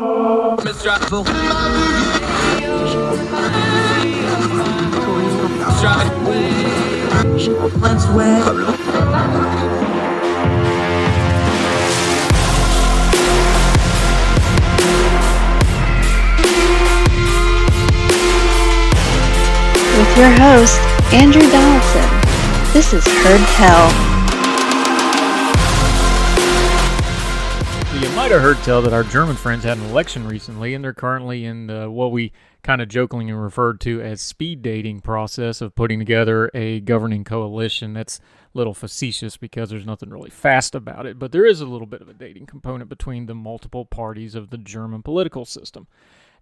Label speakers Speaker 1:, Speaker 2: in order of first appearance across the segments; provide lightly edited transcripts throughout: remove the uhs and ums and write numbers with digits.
Speaker 1: With your host, Andrew Donaldson. This is Heard Tell.
Speaker 2: You might have heard tell that our German friends had an election recently, and they're currently in what we kind of jokingly referred to as speed dating process of putting together a governing coalition. That's a little facetious because there's nothing really fast about it, but there is a little bit of a dating component between the multiple parties of the German political system.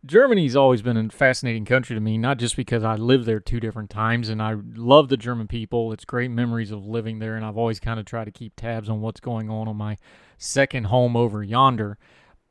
Speaker 2: Germany's always been a fascinating country to me, not just because I lived there 2 different times and I love the German people. It's great memories of living there, and I've always kind of tried to keep tabs on what's going on my second home over yonder.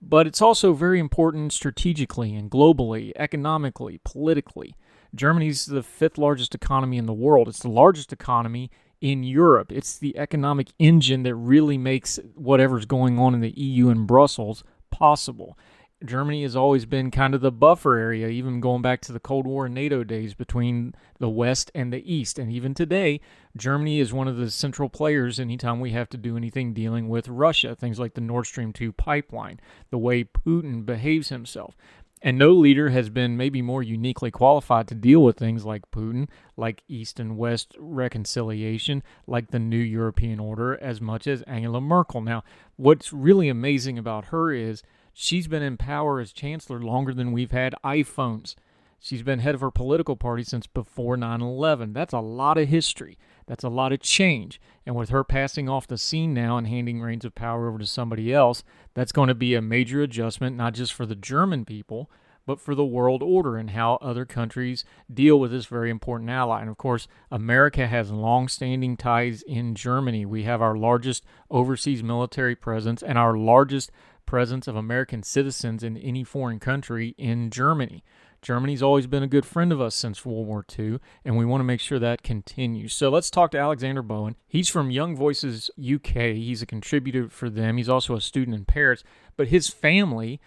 Speaker 2: But it's also very important strategically and globally, economically, politically. Germany's the 5th largest economy in the world. It's the largest economy in Europe. It's the economic engine that really makes whatever's going on in the EU and Brussels possible. Germany has always been kind of the buffer area, even going back to the Cold War and NATO days, between the West and the East. And even today, Germany is one of the central players anytime we have to do anything dealing with Russia, things like the Nord Stream 2 pipeline, the way Putin behaves himself. And no leader has been maybe more uniquely qualified to deal with things like Putin, like East and West reconciliation, like the new European order, as much as Angela Merkel. Now, what's really amazing about her is she's been in power as chancellor longer than we've had iPhones. She's been head of her political party since before 9/11. That's a lot of history. That's a lot of change. And with her passing off the scene now and handing reins of power over to somebody else, that's going to be a major adjustment, not just for the German people, but for the world order and how other countries deal with this very important ally. And of course, America has long-standing ties in Germany. We have our largest overseas military presence and our largest presence of American citizens in any foreign country in Germany. Germany's always been a good friend of us since World War II, and we want to make sure that continues. So let's talk to Alexander Bowen. He's from Young Voices UK. He's a contributor for them. He's also a student in Paris, but his family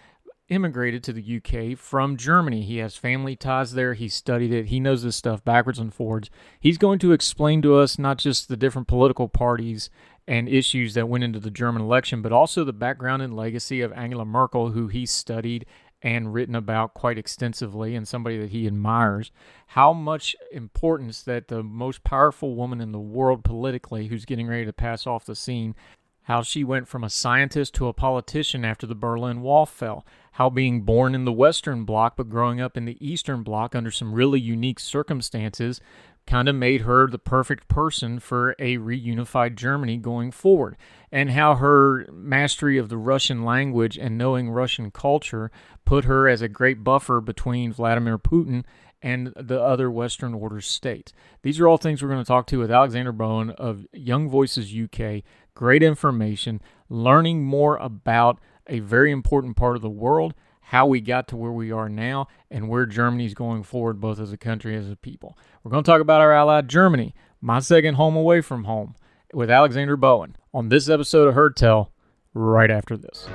Speaker 2: immigrated to the UK from Germany. He has family ties there. He studied it. He knows this stuff backwards and forwards. He's going to explain to us not just the different political parties and issues that went into the German election, but also the background and legacy of Angela Merkel, who he studied and written about quite extensively, and somebody that he admires. How much importance that the most powerful woman in the world politically, who's getting ready to pass off the scene, how she went from a scientist to a politician after the Berlin Wall fell, how being born in the Western Bloc but growing up in the Eastern Bloc under some really unique circumstances kind of made her the perfect person for a reunified Germany going forward, and how her mastery of the Russian language and knowing Russian culture put her as a great buffer between Vladimir Putin and the other Western Order states. These are all things we're going to talk to with Alexander Bowen of Young Voices UK. Great information, learning more about a very important part of the world, how we got to where we are now, and where Germany's going forward, both as a country and as a people. We're going to talk about our ally Germany, my second home away from home, with Alexander Bowen on this episode of Heard Tell, right after this.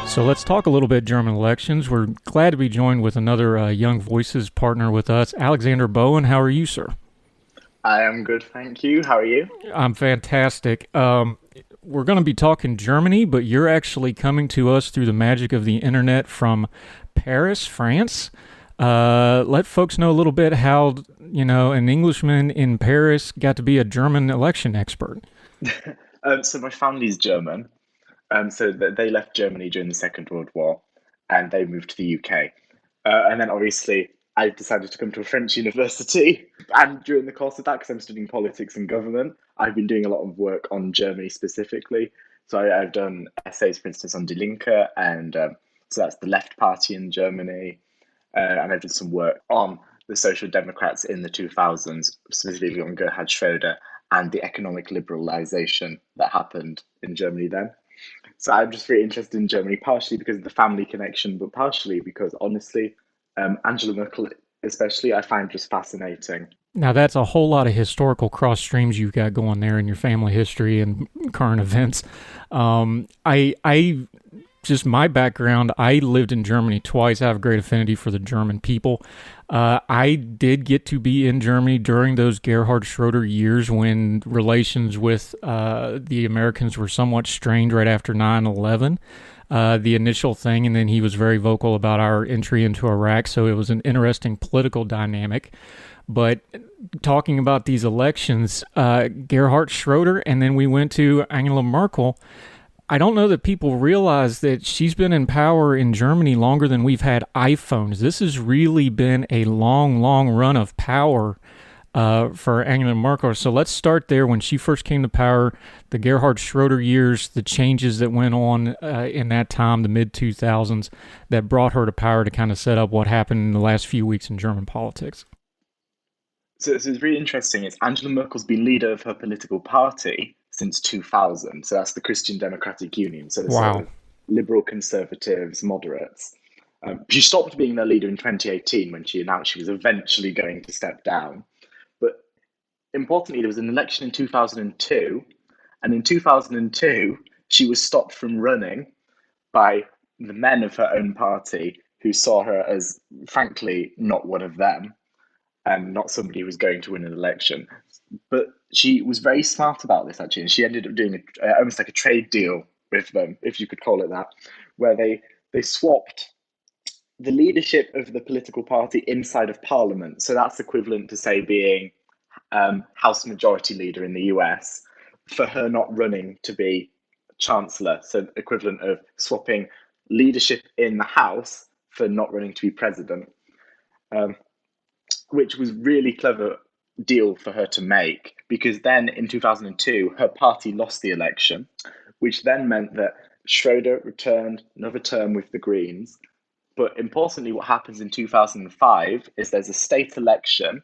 Speaker 2: So let's talk a little bit German elections. We're glad to be joined with another Young Voices partner with us, Alexander Bowen. How are you, sir?
Speaker 3: I am good, thank you. How are you?
Speaker 2: I'm fantastic. We're going to be talking Germany, but you're actually coming to us through the magic of the internet from Paris, France. Let folks know a little bit how, an Englishman in Paris got to be a German election expert.
Speaker 3: So my family's German. So they left Germany during the Second World War, and they moved to the UK. And then obviously I decided to come to a French university. And during the course of that, because I'm studying politics and government, I've been doing a lot of work on Germany specifically. So I've done essays, for instance, on Die Linke, and so that's the left party in Germany. And I've done some work on the Social Democrats in the 2000s, specifically on Gerhard Schröder and the economic liberalization that happened in Germany then. So I'm just very interested in Germany, partially because of the family connection, but partially because, honestly, Angela Merkel especially, I find just fascinating.
Speaker 2: Now that's a whole lot of historical cross streams you've got going there in your family history and current events. I just my background. I lived in Germany twice. I have a great affinity for the German people. I did get to be in Germany during those Gerhard Schroeder years when relations with the Americans were somewhat strained right after 9/11. The initial thing, and then he was very vocal about our entry into Iraq. So it was an interesting political dynamic. But talking about these elections, Gerhard Schroeder, and then we went to Angela Merkel. I don't know that people realize that she's been in power in Germany longer than we've had iPhones. This has really been a long, long run of power for Angela Merkel. So let's start there. When she first came to power, the Gerhard Schroeder years, the changes that went on in that time, the mid 2000s, that brought her to power to kind of set up what happened in the last few weeks in German politics.
Speaker 3: So it's really interesting. It's Angela Merkel's been leader of her political party since 2000. So that's the Christian Democratic Union. So the sort
Speaker 2: Wow.
Speaker 3: of liberal conservatives, moderates. She stopped being their leader in 2018 when she announced she was eventually going to step down. But importantly, there was an election in 2002. And in 2002, she was stopped from running by the men of her own party who saw her as, frankly, not one of them and not somebody who was going to win an election. But she was very smart about this, actually, and she ended up doing almost like a trade deal with them, if you could call it that, where they swapped the leadership of the political party inside of Parliament. So that's equivalent to, say, being House Majority Leader in the US, for her not running to be Chancellor. So equivalent of swapping leadership in the House for not running to be president. Um, which was really clever deal for her to make, because then in 2002 her party lost the election, which then meant that Schroeder returned another term with the Greens. But importantly, what happens in 2005 is there's a state election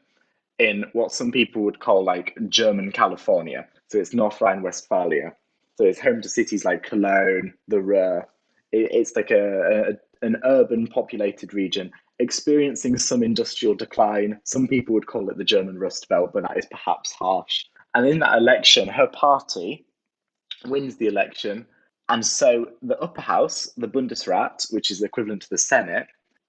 Speaker 3: in what some people would call like German California. So it's North Rhine-Westphalia. So it's home to cities like Cologne, the Ruhr. It's like an urban populated region experiencing some industrial decline. Some people would call it the German Rust Belt, but that is perhaps harsh. And in that election, her party wins the election. And so the upper house, the Bundesrat, which is equivalent to the Senate,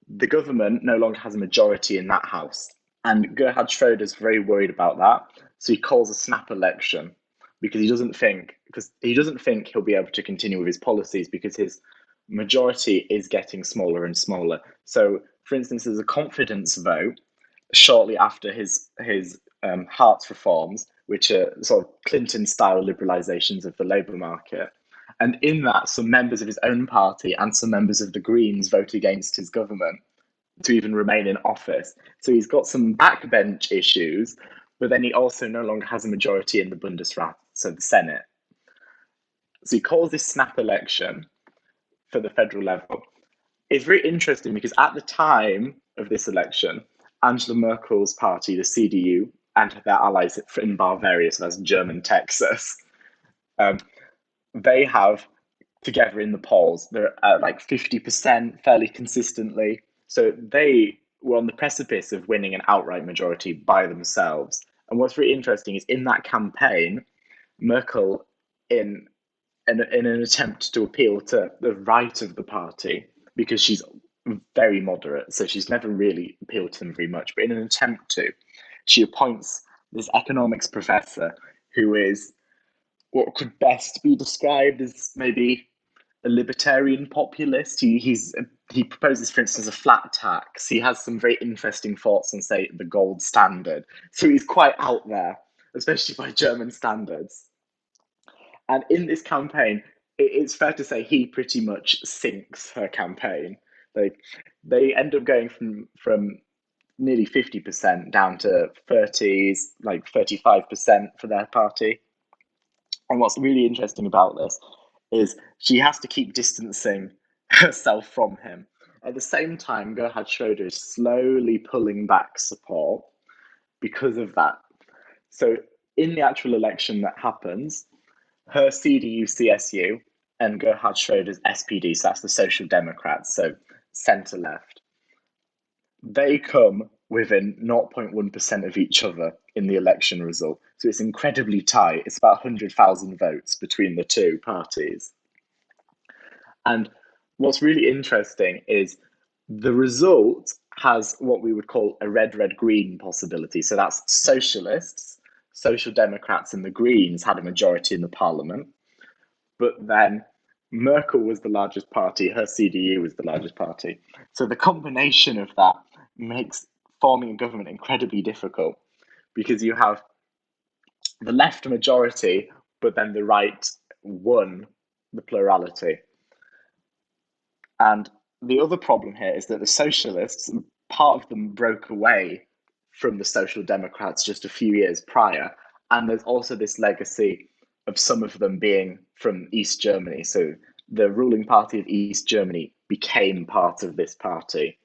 Speaker 3: the government no longer has a majority in that house. And Gerhard Schroeder's very worried about that. So he calls a snap election because he doesn't think he'll be able to continue with his policies because his majority is getting smaller and smaller. So, for instance, there's a confidence vote shortly after his Hartz reforms, which are sort of Clinton-style liberalizations of the labour market. And in that, some members of his own party and some members of the Greens vote against his government to even remain in office. So he's got some backbench issues, but then he also no longer has a majority in the Bundesrat, so the Senate. So he calls this snap election for the federal level. It's very interesting because at the time of this election, Angela Merkel's party, the CDU, and their allies in Bavaria, so that's German Texas, um, they have together in the polls, they're at like 50% fairly consistently. So they were on the precipice of winning an outright majority by themselves. And what's really interesting is in that campaign, Merkel, in an attempt to appeal to the right of the party, because she's very moderate, so she's never really appealed to them very much, but in an attempt to, she appoints this economics professor who is what could best be described as maybe a libertarian populist. He proposes, for instance, a flat tax. He has some very interesting thoughts on, say, the gold standard. So he's quite out there, especially by German standards. And in this campaign, it's fair to say he pretty much sinks her campaign. Like they end up going from nearly 50% down to 30s, like 35% for their party. And what's really interesting about this is she has to keep distancing herself from him. At the same time, Gerhard Schroeder is slowly pulling back support because of that. So in the actual election that happens, her CDU, CSU, and Gerhard Schroeder's SPD, so that's the Social Democrats, so centre left, they come within 0.1% of each other in the election result. So it's incredibly tight. It's about 100,000 votes between the two parties. And what's really interesting is the result has what we would call a red-red-green possibility. So that's socialists, social democrats, and the Greens had a majority in the parliament. But then Merkel was the largest party, her CDU was the largest party. So the combination of that makes forming a government incredibly difficult because you have the left majority, but then the right won the plurality. And the other problem here is that the socialists, part of them broke away from the Social Democrats just a few years prior. And there's also this legacy of some of them being from East Germany. So the ruling party of East Germany became part of this party.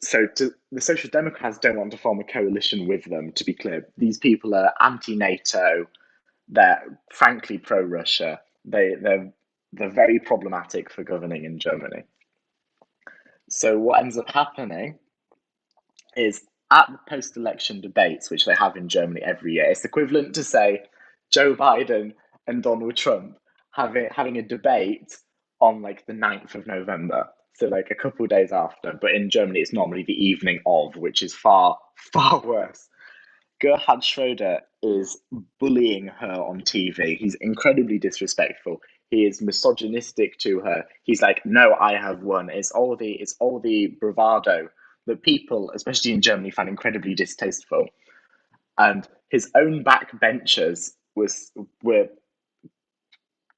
Speaker 3: So the Social Democrats don't want to form a coalition with them, to be clear. These people are anti-NATO. They're frankly pro-Russia. They're very problematic for governing in Germany. So what ends up happening is at the post-election debates, which they have in Germany every year, it's equivalent to, say, Joe Biden and Donald Trump having a debate on like the 9th of November. So like a couple of days after. But in Germany, it's normally the evening of, which is far, far worse. Gerhard Schroeder is bullying her on TV. He's incredibly disrespectful. He is misogynistic to her. He's like, "No, I have won." It's all the bravado that people, especially in Germany, find incredibly distasteful. And his own backbenchers were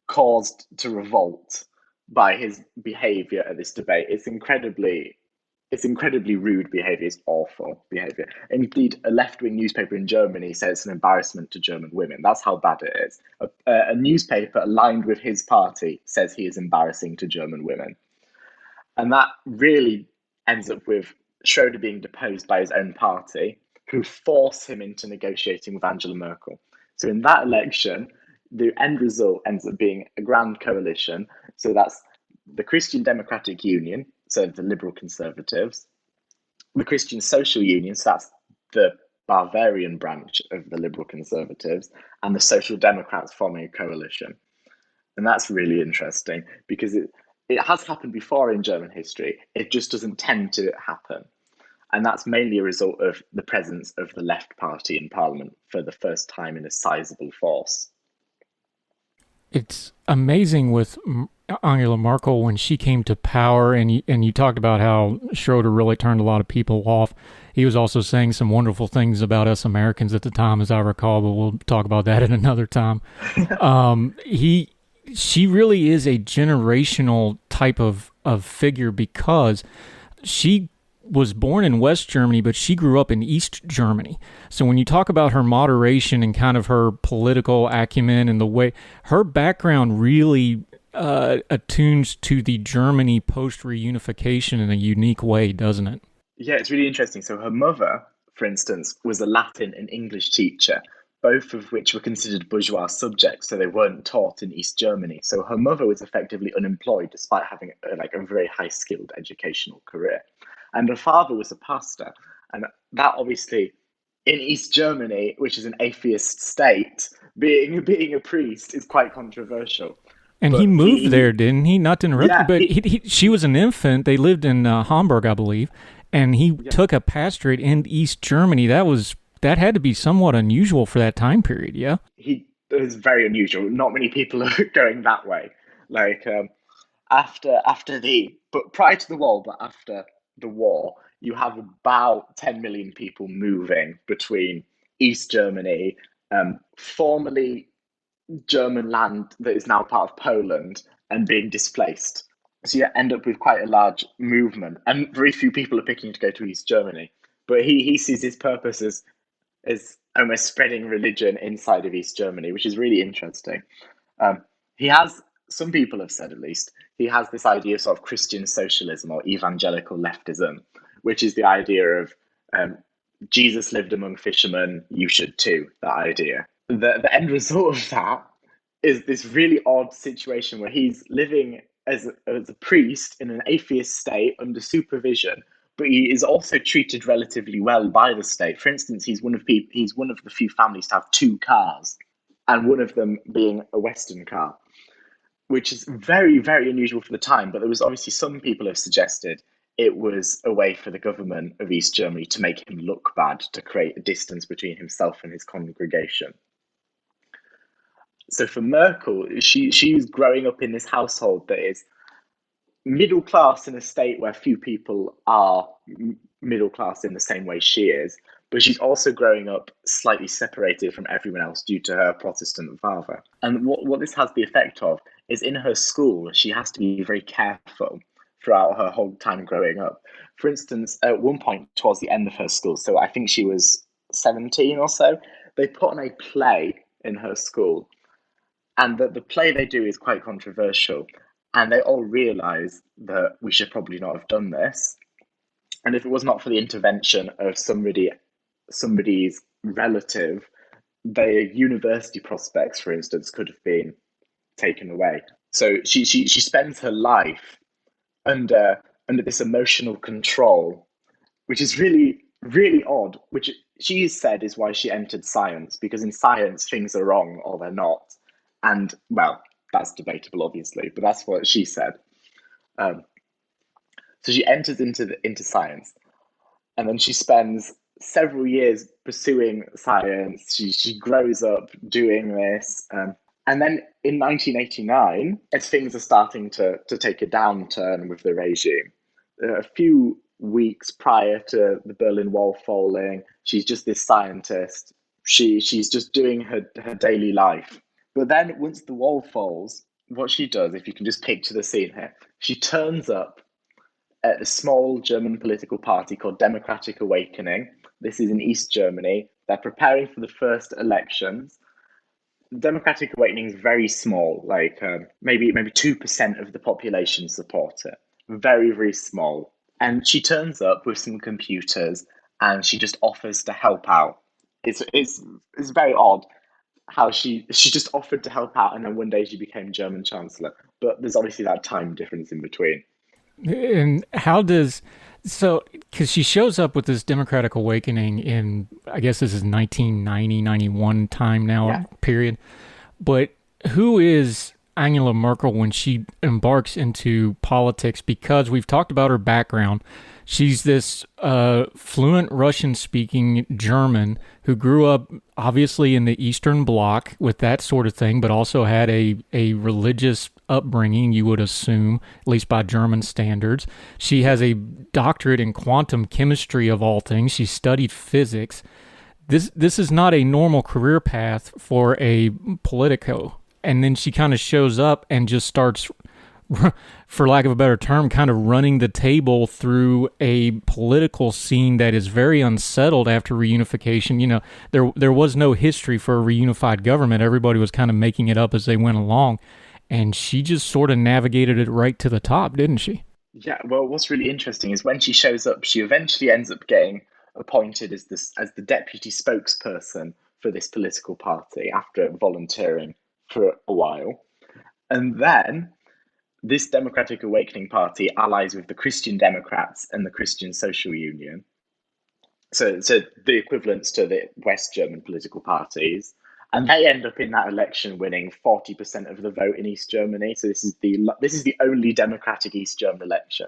Speaker 3: caused to revolt by his behaviour at this debate. It's incredibly rude behaviour. It's awful behaviour. Indeed, a left-wing newspaper in Germany says it's an embarrassment to German women. That's how bad it is. A newspaper aligned with his party says he is embarrassing to German women. And that really ends up with Schroeder being deposed by his own party, who force him into negotiating with Angela Merkel. So in that election, the end result ends up being a grand coalition. So that's the Christian Democratic Union, so the Liberal Conservatives, the Christian Social Union, so that's the Bavarian branch of the Liberal Conservatives, and the Social Democrats forming a coalition. And that's really interesting because it has happened before in German history. It just doesn't tend to happen. And that's mainly a result of the presence of the left party in parliament for the first time in a sizable force.
Speaker 2: It's amazing with Angela Merkel when she came to power, and you talked about how Schroeder really turned a lot of people off. He was also saying some wonderful things about us Americans at the time, as I recall, but we'll talk about that at another time. She really is a generational type of figure because she was born in West Germany, but she grew up in East Germany. So when you talk about her moderation and kind of her political acumen and the way her background really attunes to the Germany post-reunification in a unique way, doesn't it?
Speaker 3: Yeah, it's really interesting. So her mother, for instance, was a Latin and English teacher, both of which were considered bourgeois subjects, so they weren't taught in East Germany. So her mother was effectively unemployed despite having a very high-skilled educational career. And her father was a pastor. And that obviously, in East Germany, which is an atheist state, being a priest is quite controversial.
Speaker 2: And he moved there, didn't he? Not to interrupt you, but she was an infant. They lived in Hamburg, I believe, and he took a pastorate in East Germany. That had to be somewhat unusual for that time period, yeah?
Speaker 3: It was very unusual. Not many people are going that way. Like but prior to the war, but after the war, you have about 10 million people moving between East Germany, formerly German land that is now part of Poland, and being displaced. So you end up with quite a large movement, and very few people are picking to go to East Germany. But he sees his purpose as almost spreading religion inside of East Germany, which is really interesting. He has, some people have said at least, he has this idea of sort of Christian socialism or evangelical leftism, which is the idea of Jesus lived among fishermen, you should too, that idea. The end result of that is this really odd situation where he's living as a priest in an atheist state under supervision, but he is also treated relatively well by the state. For instance, he's one of the few families to have two cars, and one of them being a Western car, which is very, very unusual for the time. But there was obviously some people have suggested it was a way for the government of East Germany to make him look bad, to create a distance between himself and his congregation. So for Merkel, she's growing up in this household that is middle class in a state where few people are middle class in the same way she is, but she's also growing up slightly separated from everyone else due to her Protestant father. And what this has the effect of is in her school, she has to be very careful throughout her whole time growing up. For instance, at one point towards the end of her school, so I think she was 17 or so, they put on a play in her school. And the play they do is quite controversial. And they all realise that we should probably not have done this. And if it was not for the intervention of somebody's relative, their university prospects, for instance, could have been taken away. So she spends her life under this emotional control, which is really, really odd, which she said is why she entered science, because in science things are wrong or they're not. And, well, that's debatable, obviously, but that's what she said. So she enters into science, and then she spends several years pursuing science. She grows up doing this. And then in 1989, as things are starting to take a downturn with the regime, a few weeks prior to the Berlin Wall falling, she's just this scientist. She's just doing her daily life. But then once the wall falls, what she does, if you can just picture the scene here, she turns up at a small German political party called Democratic Awakening. This is in East Germany. They're preparing for the first elections. Democratic Awakening is very small, like maybe 2% of the population support it. Very, very small. And she turns up with some computers and she just offers to help out. It's very odd how she just offered to help out, and then one day she became German Chancellor. But there's obviously that time difference in between.
Speaker 2: And because she shows up with this Democratic Awakening in, I guess this is 1990, 91 time now period. But who is Angela Merkel when she embarks into politics? Because we've talked about her background. She's this fluent Russian-speaking German who grew up obviously in the Eastern Bloc with that sort of thing, but also had a religious upbringing, you would assume, at least by German standards. She has a doctorate in quantum chemistry of all things. She studied physics. This is not a normal career path for a politico. And then she kind of shows up and just starts, for lack of a better term, kind of running the table through a political scene that is very unsettled after reunification. You know, there was no history for a reunified government. Everybody was kind of making it up as they went along. And she just sort of navigated it right to the top, didn't she?
Speaker 3: Yeah, well, what's really interesting is when she shows up, she eventually ends up getting appointed as the deputy spokesperson for this political party after volunteering for a while. And then this Democratic Awakening Party allies with the Christian Democrats and the Christian Social Union. So the equivalents to the West German political parties. And they end up in that election winning 40% of the vote in East Germany. So this is the only democratic East German election.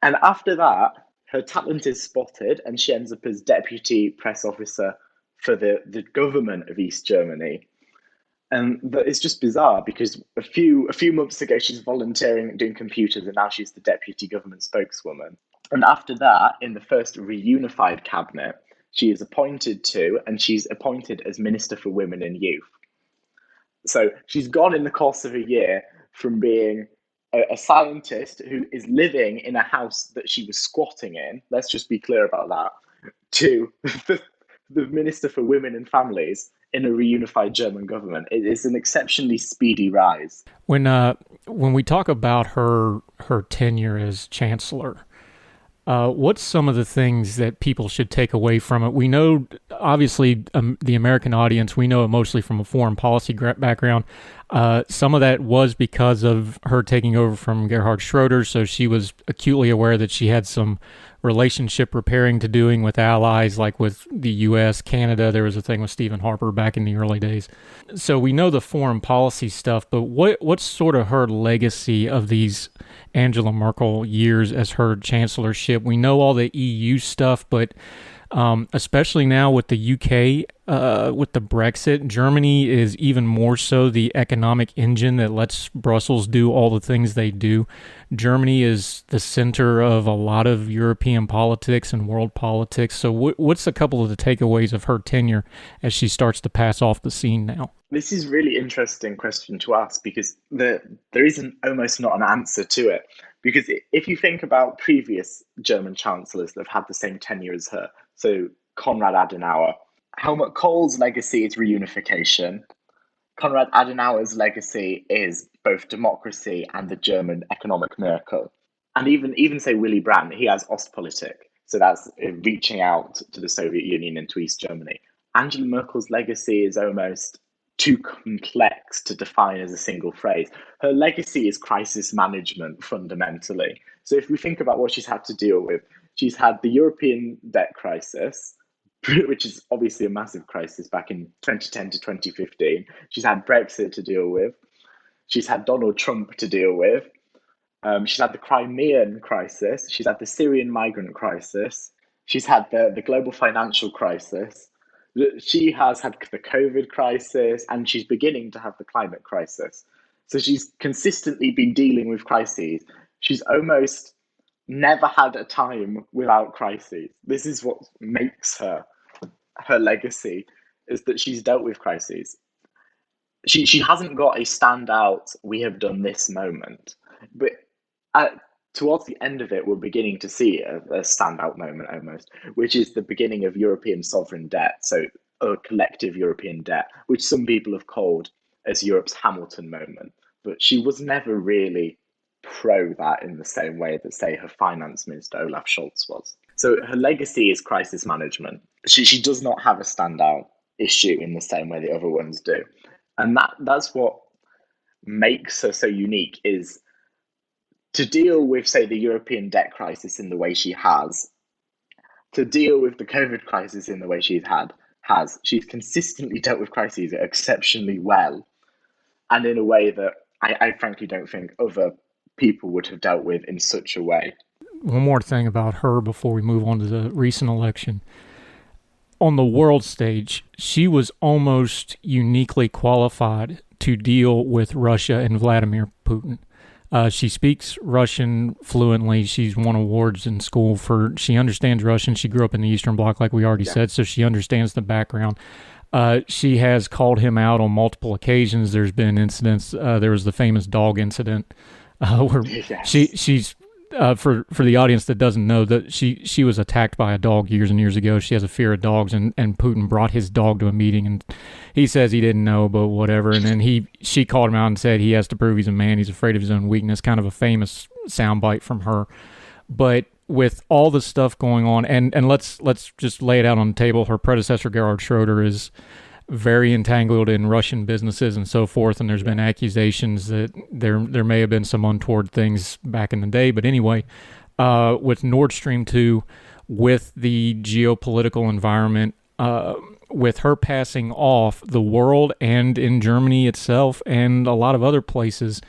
Speaker 3: And after that, her talent is spotted, and she ends up as deputy press officer for the government of East Germany. And it's just bizarre because a few months ago she's volunteering doing computers, and now she's the deputy government spokeswoman. And after that, in the first reunified cabinet, she is appointed as Minister for Women and Youth. So she's gone in the course of a year from being a scientist who is living in a house that she was squatting in, let's just be clear about that, to the Minister for Women and Families in a reunified German government. It is an exceptionally speedy rise.
Speaker 2: When we talk about her tenure as Chancellor, what's some of the things that people should take away from it? We know, obviously, the American audience, we know it mostly from a foreign policy background. Some of that was because of her taking over from Gerhard Schroeder, so she was acutely aware that she had some relationship repairing to doing with allies like with the US, Canada. There was a thing with Stephen Harper back in the early days. So we know the foreign policy stuff, but what's sort of her legacy of these Angela Merkel years as her chancellorship? We know all the EU stuff, but especially now with the UK, with the Brexit, Germany is even more so the economic engine that lets Brussels do all the things they do. Germany is the center of a lot of European politics and world politics. So what's a couple of the takeaways of her tenure as she starts to pass off the scene now?
Speaker 3: This is a really interesting question to ask because there isn't almost not an answer to it. Because if you think about previous German chancellors that have had the same tenure as her, so Konrad Adenauer, Helmut Kohl's legacy is reunification. Konrad Adenauer's legacy is both democracy and the German economic miracle. And even say Willy Brandt, he has Ostpolitik. So that's reaching out to the Soviet Union and to East Germany. Angela Merkel's legacy is almost too complex to define as a single phrase. Her legacy is crisis management fundamentally. So if we think about what she's had to deal with, she's had the European debt crisis, which is obviously a massive crisis back in 2010 to 2015. She's had Brexit to deal with. She's had Donald Trump to deal with. She's had the Crimean crisis. She's had the Syrian migrant crisis. She's had the global financial crisis. She has had the COVID crisis, and she's beginning to have the climate crisis. So she's consistently been dealing with crises. She's almost never had a time without crises. This is what makes her legacy, is that she's dealt with crises. She hasn't got a standout, we have done this moment. But towards the end of it, we're beginning to see a standout moment almost, which is the beginning of European sovereign debt. So a collective European debt, which some people have called as Europe's Hamilton moment. But she was never really pro that in the same way that, say, her finance minister Olaf Scholz was. So her legacy is crisis management. She does not have a standout issue in the same way the other ones do. And that's what makes her so unique, is to deal with, say, the European debt crisis in the way she has, to deal with the COVID crisis in the way she's she's consistently dealt with crises exceptionally well, and in a way that I frankly don't think other people would have dealt with in such a way.
Speaker 2: One more thing about her before we move on to the recent election. On the world stage, she was almost uniquely qualified to deal with Russia and Vladimir Putin. She speaks Russian fluently. She's won awards in school she understands Russian. She grew up in the Eastern Bloc, like we already said, so she understands the background. She has called him out on multiple occasions. There's been incidents. There was the famous dog incident where she's for the audience that doesn't know, that she was attacked by a dog years and years ago. She has a fear of dogs, and Putin brought his dog to a meeting, and he says he didn't know, but whatever. And then she called him out and said he has to prove he's a man. He's afraid of his own weakness. Kind of a famous soundbite from her. But with all the stuff going on, and let's just lay it out on the table. Her predecessor, Gerhard Schroeder, is very entangled in Russian businesses and so forth, and there's been accusations that there may have been some untoward things back in the day. But anyway, with Nord Stream 2, with the geopolitical environment, with her passing off, the world and in Germany itself and a lot of other places,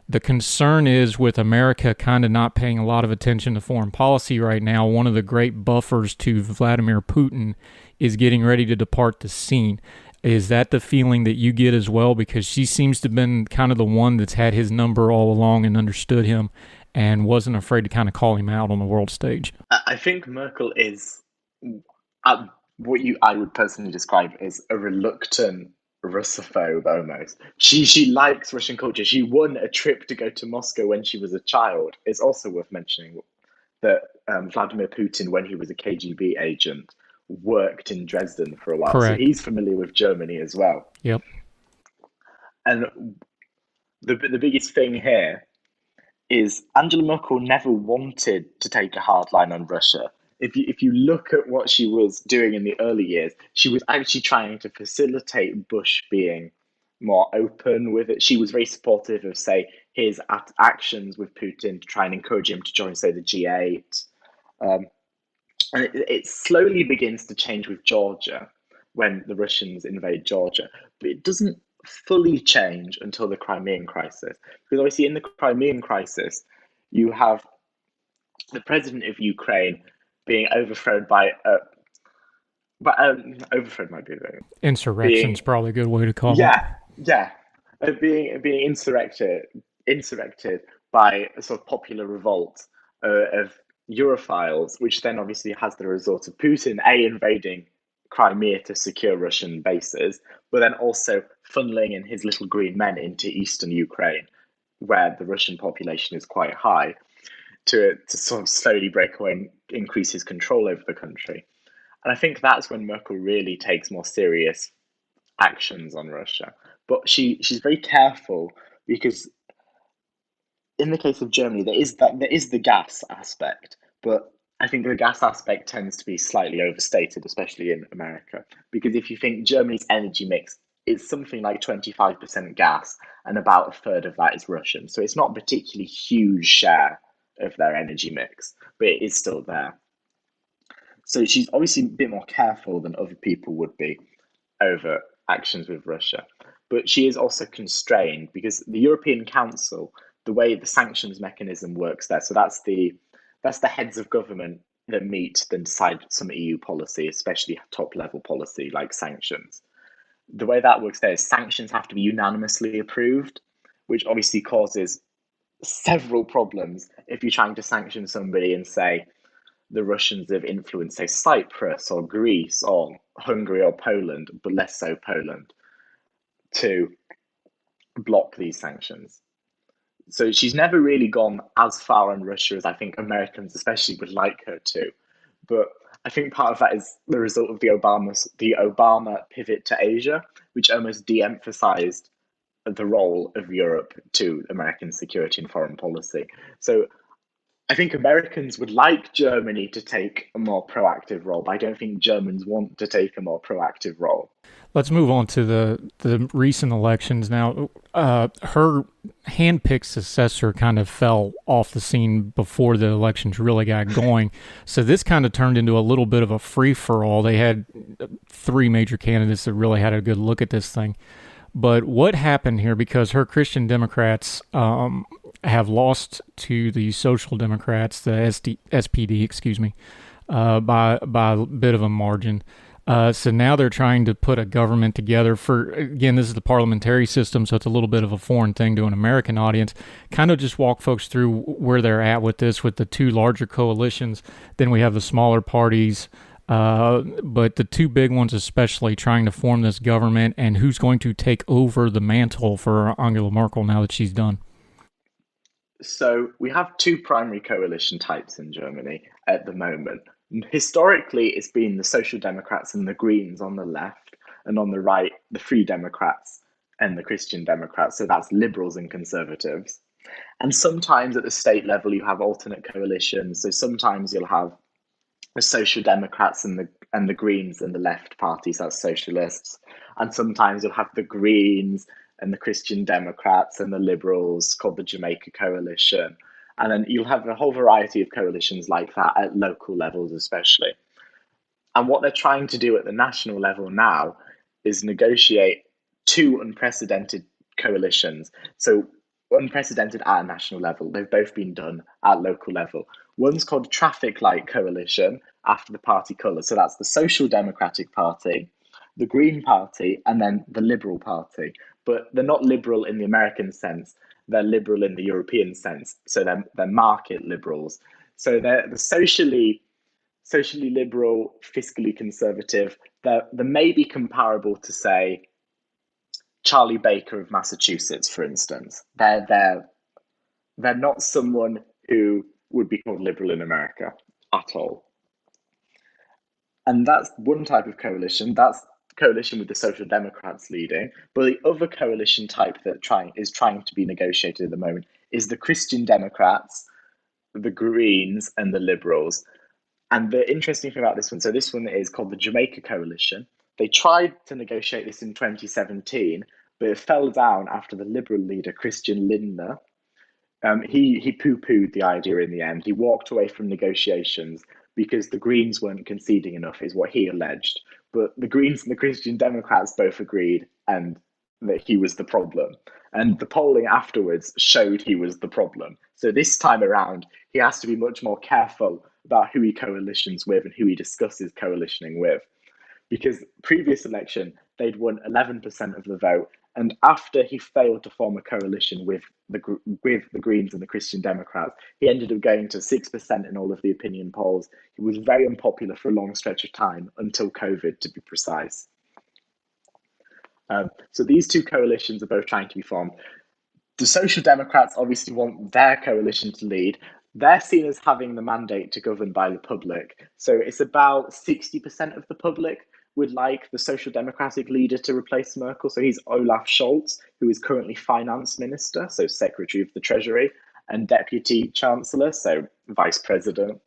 Speaker 2: the concern is with America kind of not paying a lot of attention to foreign policy right now. One of the great buffers to Vladimir Putin is getting ready to depart the scene. Is that the feeling that you get as well? Because she seems to have been kind of the one that's had his number all along and understood him and wasn't afraid to kind of call him out on the world stage.
Speaker 3: I think Merkel is what I would personally describe as a reluctant Russophobe almost. She likes Russian culture. She won a trip to go to Moscow when she was a child. It's also worth mentioning that Vladimir Putin, when he was a KGB agent, worked in Dresden for a while.
Speaker 2: Correct.
Speaker 3: So he's familiar with Germany as well.
Speaker 2: Yep.
Speaker 3: And the biggest thing here is Angela Merkel never wanted to take a hard line on Russia. If you look at what she was doing in the early years, she was actually trying to facilitate Bush being more open with it. She was very supportive of, say, his actions with Putin to try and encourage him to join, say, the G8. Um, and it slowly begins to change with Georgia when the Russians invade Georgia, but it doesn't fully change until the Crimean crisis. Because obviously, in the Crimean crisis, you have the president of Ukraine being overthrown by overthrown might be
Speaker 2: Insurrection's
Speaker 3: being
Speaker 2: probably a good way to call it.
Speaker 3: yeah being insurrected by a sort of popular revolt of Europhiles, which then obviously has the result of Putin invading Crimea to secure Russian bases, but then also funneling in his little green men into eastern Ukraine, where the Russian population is quite high, to sort of slowly break away and increase his control over the country. And I think that's when Merkel really takes more serious actions on Russia. But she's very careful because in the case of Germany, there is the gas aspect, but I think the gas aspect tends to be slightly overstated, especially in America. Because if you think Germany's energy mix is something like 25% gas, and about a third of that is Russian. So it's not a particularly huge share of their energy mix, but it is still there. So she's obviously a bit more careful than other people would be over actions with Russia. But she is also constrained because the European Council, the way the sanctions mechanism works there, so that's the heads of government that meet then decide some EU policy, especially top level policy like sanctions. The way that works there is sanctions have to be unanimously approved, which obviously causes several problems if you're trying to sanction somebody and say the Russians have influenced, say, Cyprus or Greece or Hungary or Poland, but less so Poland, to block these sanctions. So she's never really gone as far on Russia as I think Americans especially would like her to. But I think part of that is the result of the Obama pivot to Asia, which almost de-emphasized the role of Europe to American security and foreign policy. So I think Americans would like Germany to take a more proactive role, but I don't think Germans want to take a more proactive role.
Speaker 2: Let's move on to the recent elections now. Her handpicked successor kind of fell off the scene before the elections really got going. So this kind of turned into a little bit of a free for all. They had three major candidates that really had a good look at this thing. But what happened here? Because her Christian Democrats have lost to the Social Democrats, the SPD, excuse me, by a bit of a margin. So now they're trying to put a government together for, again, this is the parliamentary system, so it's a little bit of a foreign thing to an American audience. Kind of just walk folks through where they're at with this, with the two larger coalitions. Then we have the smaller parties, but the two big ones especially trying to form this government, and who's going to take over the mantle for Angela Merkel now that she's done.
Speaker 3: So we have two primary coalition types in Germany at the moment. Historically, it's been the Social Democrats and the Greens on the left, and on the right, the Free Democrats and the Christian Democrats. So that's liberals and conservatives. And sometimes at the state level, you have alternate coalitions. So sometimes you'll have the Social Democrats and the Greens and the left parties, that's socialists. And sometimes you'll have the Greens and the Christian Democrats and the Liberals, called the Jamaica Coalition. And then you'll have a whole variety of coalitions like that at local levels, especially. And what they're trying to do at the national level now is negotiate two unprecedented coalitions. So, unprecedented at a national level, they've both been done at local level. One's called Traffic Light Coalition after the party colour. So, that's the Social Democratic Party, the Green Party, and then the Liberal Party. But they're not liberal in the American sense, they're liberal in the European sense. So they're market liberals. So they're the socially liberal, fiscally conservative. They're maybe comparable to, say, Charlie Baker of Massachusetts, for instance. They're not someone who would be called liberal in America at all. And that's one type of coalition. That's coalition with the Social Democrats leading. But the other coalition type that is trying to be negotiated at the moment is the Christian Democrats, the Greens, and the Liberals. And the interesting thing about this one, so this one is called the Jamaica Coalition. They tried to negotiate this in 2017, but it fell down after the Liberal leader, Christian Lindner. He poo-pooed the idea in the end. He walked away from negotiations because the Greens weren't conceding enough, is what he alleged. But the Greens and the Christian Democrats both agreed, and that he was the problem. And the polling afterwards showed he was the problem. So this time around, he has to be much more careful about who he coalitions with and who he discusses coalitioning with. Because previous election, they'd won 11% of the vote. And after he failed to form a coalition with the Greens and the Christian Democrats, he ended up going to 6% in all of the opinion polls. He was very unpopular for a long stretch of time, until COVID, to be precise. So these two coalitions are both trying to be formed. The Social Democrats obviously want their coalition to lead. They're seen as having the mandate to govern by the public. So it's about 60% of the public would like the Social Democratic leader to replace Merkel. So he's Olaf Scholz, who is currently finance minister, so Secretary of the Treasury, and Deputy Chancellor, so Vice President.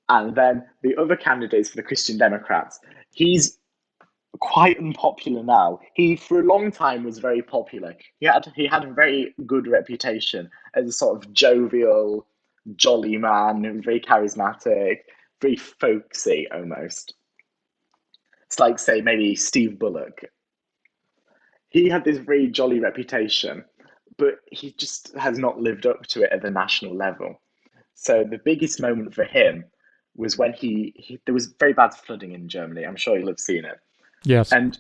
Speaker 3: And then the other candidates for the Christian Democrats, he's quite unpopular now. He, for a long time, was very popular. He had a very good reputation as a sort of jovial, jolly man, very charismatic, very folksy almost. It's like, say, maybe Steve Bullock. He had this very jolly reputation, but he just has not lived up to it at the national level. So the biggest moment for him was when there was very bad flooding in Germany. I'm sure you'll have seen it.
Speaker 2: Yes.
Speaker 3: And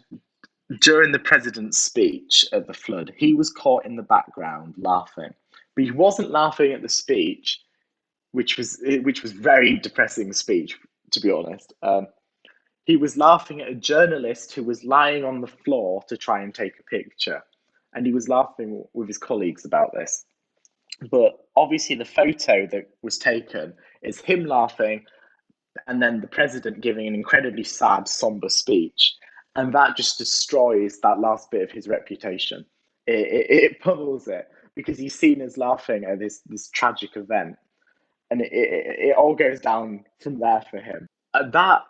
Speaker 3: during the president's speech at the flood, he was caught in the background laughing, but he wasn't laughing at the speech, which was very depressing speech, to be honest. He was laughing at a journalist who was lying on the floor to try and take a picture, and he was laughing with his colleagues about this. But obviously, the photo that was taken is him laughing, and then the president giving an incredibly sad, somber speech. And that just destroys that last bit of his reputation. It pummels it because he's seen as laughing at this tragic event. And it all goes down from there for him. And that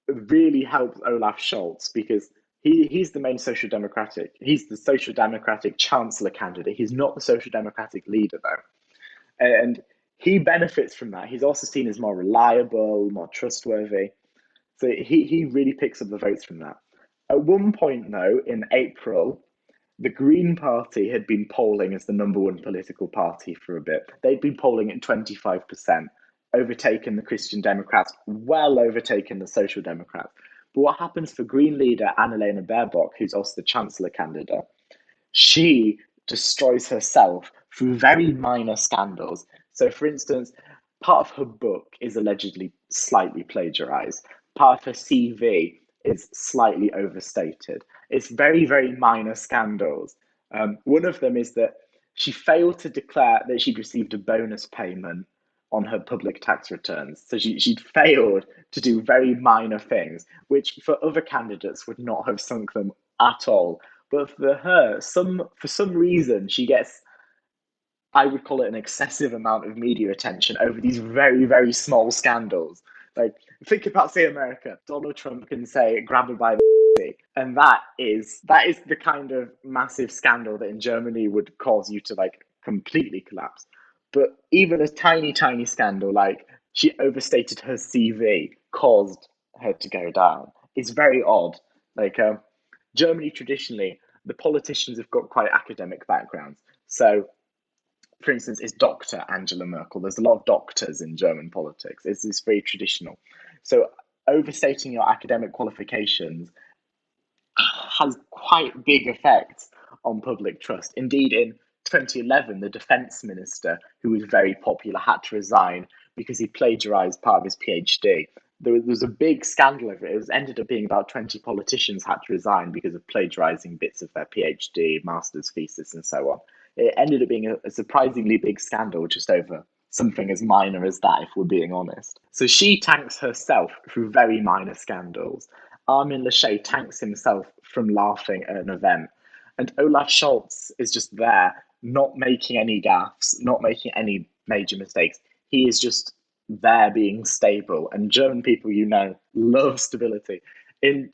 Speaker 3: really helps Olaf Scholz because he's the main Social Democratic. He's the Social Democratic Chancellor candidate. He's not the Social Democratic leader, though. And he benefits from that. He's also seen as more reliable, more trustworthy. So he really picks up the votes from that. At one point, though, in April, the Green Party had been polling as the number one political party for a bit. They'd been polling at 25%, overtaken the Christian Democrats, well overtaken the Social Democrats. But what happens for Green leader Annalena Baerbock, who's also the Chancellor candidate, she destroys herself through very minor scandals. So, for instance, part of her book is allegedly slightly plagiarized. Part of her CV is slightly overstated. It's very, very minor scandals. One of them is that she failed to declare that she'd received a bonus payment on her public tax returns. So she'd failed to do very minor things, which for other candidates would not have sunk them at all. But for her, for some reason, she gets, I would call it, an excessive amount of media attention over these very, very small scandals. Like, think about, say, America. Donald Trump can say, grab her by the and that is the kind of massive scandal that in Germany would cause you to, like, completely collapse. But even a tiny, tiny scandal, like she overstated her CV, caused her to go down. It's very odd. Like, Germany, traditionally, the politicians have got quite academic backgrounds. So, for instance, is Dr. Angela Merkel. There's a lot of doctors in German politics. It's very traditional. So overstating your academic qualifications has quite big effects on public trust. Indeed, in 2011, the defense minister, who was very popular, had to resign because he plagiarized part of his PhD. There was a big scandal over it. It ended up being about 20 politicians had to resign because of plagiarizing bits of their PhD, master's thesis, and so on. It ended up being a surprisingly big scandal just over something as minor as that, if we're being honest. So she tanks herself through very minor scandals. Armin Laschet tanks himself from laughing at an event. And Olaf Scholz is just there, not making any gaffes, not making any major mistakes. He is just there being stable. And German people, love stability. In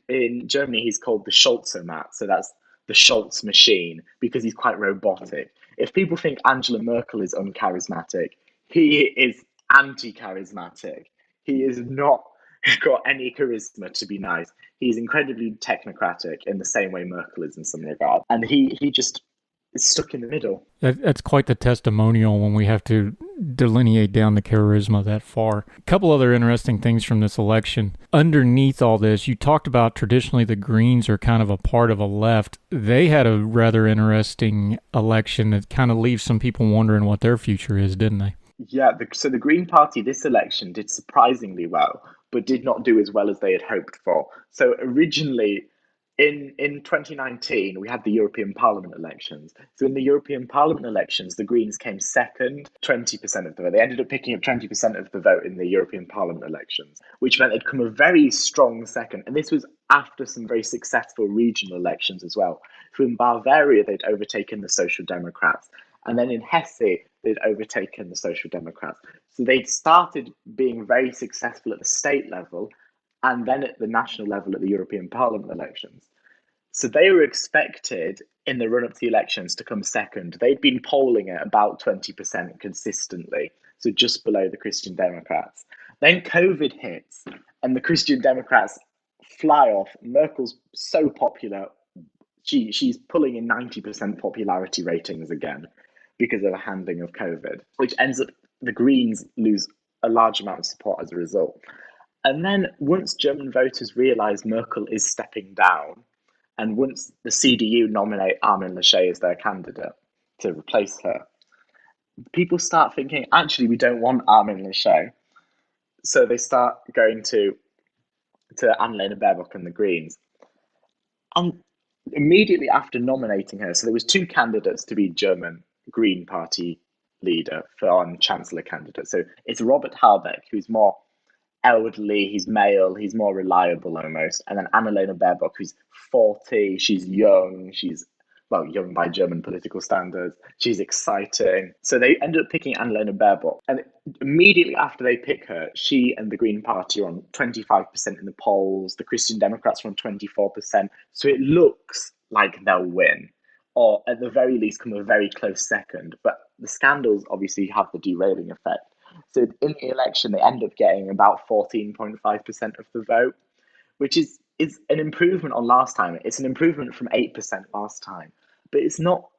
Speaker 3: Germany, he's called the Scholzomat. So that's the Scholz machine because he's quite robotic. If people think Angela Merkel is uncharismatic, he is anti-charismatic. He is not got any charisma to be nice. He's incredibly technocratic in the same way Merkel is in some regard. And he just is stuck in the middle.
Speaker 2: That's quite the testimonial when we have to delineate down the charisma that far. A couple other interesting things from this election. Underneath all this, you talked about traditionally the Greens are kind of a part of a left. They had a rather interesting election that kind of leaves some people wondering what their future is, didn't they?
Speaker 3: Yeah, so the Green Party this election did surprisingly well, but did not do as well as they had hoped for. So originally, in 2019, we had the European Parliament elections. So in the European Parliament elections, the Greens came second, 20% of the vote. They ended up picking up 20% of the vote in the European Parliament elections, which meant they'd come a very strong second. And this was after some very successful regional elections as well. So in Bavaria, they'd overtaken the Social Democrats. And then in Hesse, they'd overtaken the Social Democrats. So they'd started being very successful at the state level and then at the national level at the European Parliament elections. So they were expected in the run up to the elections to come second. They'd been polling at about 20% consistently, so just below the Christian Democrats. Then COVID hits and the Christian Democrats fly off. Merkel's so popular, she's pulling in 90% popularity ratings again because of the handling of COVID, which ends up the Greens lose a large amount of support as a result. And then once German voters realise Merkel is stepping down, and once the CDU nominate Armin Laschet as their candidate to replace her, people start thinking, actually, we don't want Armin Laschet. So they start going to Annalena Baerbock and the Greens. And immediately after nominating her, so there was two candidates to be German Green Party leader on Chancellor candidate. So it's Robert Habeck, who's more elderly, he's male, he's more reliable almost. And then Annalena Baerbock, who's 40, she's young, she's, well, young by German political standards, she's exciting. So they ended up picking Annalena Baerbock. And immediately after they pick her, she and the Green Party are on 25% in the polls, the Christian Democrats are on 24%. So it looks like they'll win, or at the very least come a very close second. But the scandals obviously have the derailing effect. So in the election, they end up getting about 14.5% of the vote, which is an improvement on last time. It's an improvement from 8% last time, but it's not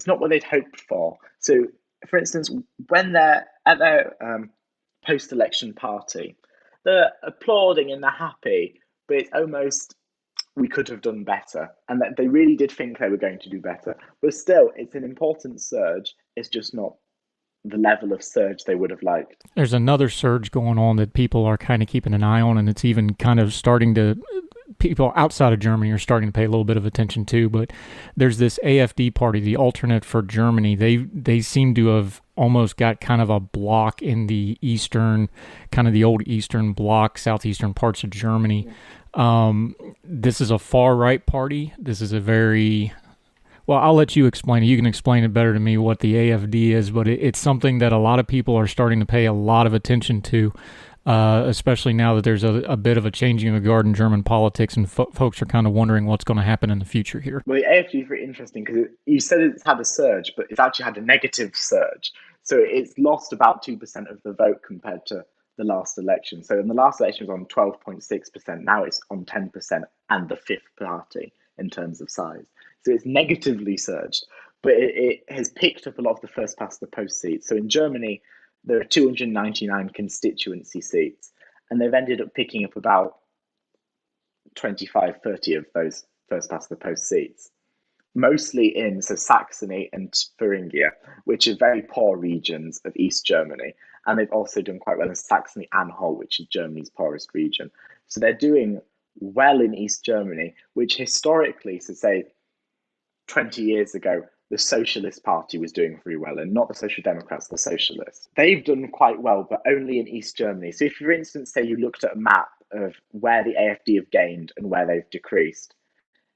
Speaker 3: what they'd hoped for. So, for instance, when they're at their post-election party, they're applauding and they're happy, but it's almost we could have done better, and that they really did think they were going to do better. But still, it's an important surge. It's just not the level of surge they would have liked.
Speaker 2: There's another surge going on that people are kind of keeping an eye on, and it's even kind of starting to, people outside of Germany are starting to pay a little bit of attention to, but there's this AfD party, the alternate for Germany. They seem to have almost got kind of a block in the eastern, kind of the old eastern bloc, southeastern parts of Germany. This is a far-right party. This is a very... Well, I'll let you explain it. You can explain it better to me what the AfD is, but it's something that a lot of people are starting to pay a lot of attention to, especially now that there's a bit of a changing of the guard in German politics, and folks are kind of wondering what's going to happen in the future here.
Speaker 3: Well, the AfD is very interesting because you said it's had a surge, but it's actually had a negative surge. So it's lost about 2% of the vote compared to the last election. So in the last election, it was on 12.6%. Now it's on 10% and the fifth party in terms of size. So it's negatively surged, but it has picked up a lot of the first past the post seats. So in Germany, there are 299 constituency seats, and they've ended up picking up about 25, 30 of those first past the post seats, mostly in Saxony and Thuringia, which are very poor regions of East Germany. And they've also done quite well in Saxony-Anhalt, which is Germany's poorest region. So they're doing well in East Germany, which historically, so say 20 years ago, the Socialist Party was doing very well, and not the Social Democrats, the Socialists. They've done quite well, but only in East Germany. So if, for instance, say you looked at a map of where the AfD have gained and where they've decreased,